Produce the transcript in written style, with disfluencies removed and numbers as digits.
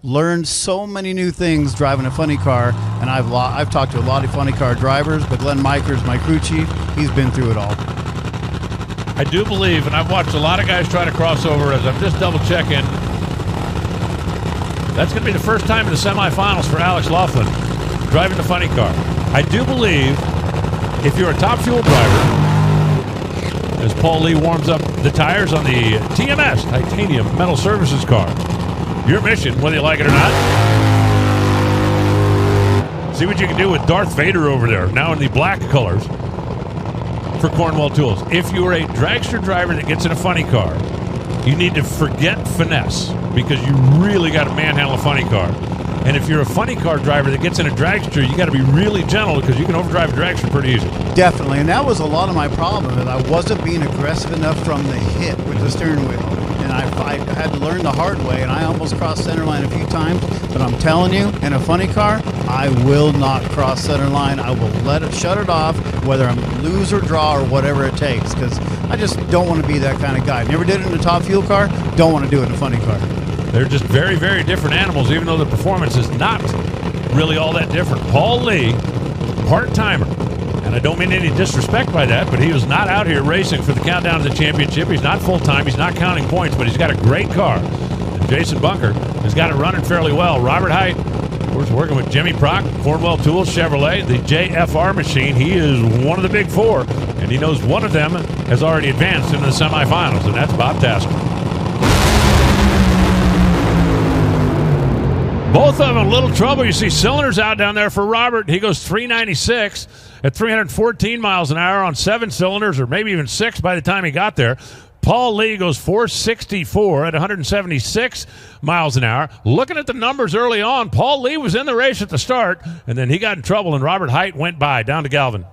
learned so many new things driving a funny car, and I've talked to a lot of funny car drivers, but Glenn Mikers, my crew chief, he's been through it all. I do believe, and I've watched a lot of guys try to cross over, as I'm just double checking, that's going to be the first time in the semifinals for Alex Laughlin driving the funny car. I do believe if you're a top fuel driver, as Paul Lee warms up the tires on the TMS, Titanium Metal Services car, your mission, whether you like it or not, see what you can do with Darth Vader over there, now in the black colors for Cornwell Tools. If you're a dragster driver that gets in a funny car, you need to forget finesse because you really got to manhandle a funny car. And if you're a funny car driver that gets in a dragster, you got to be really gentle because you can overdrive a dragster pretty easy. Definitely, and that was a lot of my problem, is I wasn't being aggressive enough from the hit with the steering wheel. And I had to learn the hard way, and I almost crossed center line a few times. But I'm telling you, in a funny car, I will not cross center line. I will shut it off, whether I'm lose or draw or whatever it takes, because I just don't want to be that kind of guy. Never did it in a top fuel car, don't want to do it in a funny car. They're just very, very different animals, even though the performance is not really all that different. Paul Lee, part-timer, and I don't mean any disrespect by that, but he was not out here racing for the countdown to the championship. He's not full-time. He's not counting points, but he's got a great car. And Jason Bunker has got it running fairly well. Robert Hight, of course, working with Jimmy Prock, Cornwell Tools, Chevrolet, the JFR machine. He is one of the big four, and he knows one of them has already advanced into the semifinals, and that's Bob Tasker. Both of them in a little trouble. You see cylinders out down there for Robert. He goes 396 at 314 miles an hour on 7 cylinders, or maybe even 6 by the time he got there. Paul Lee goes 464 at 176 miles an hour. Looking at the numbers early on, Paul Lee was in the race at the start, and then he got in trouble, and Robert Hight went by down to Galvin.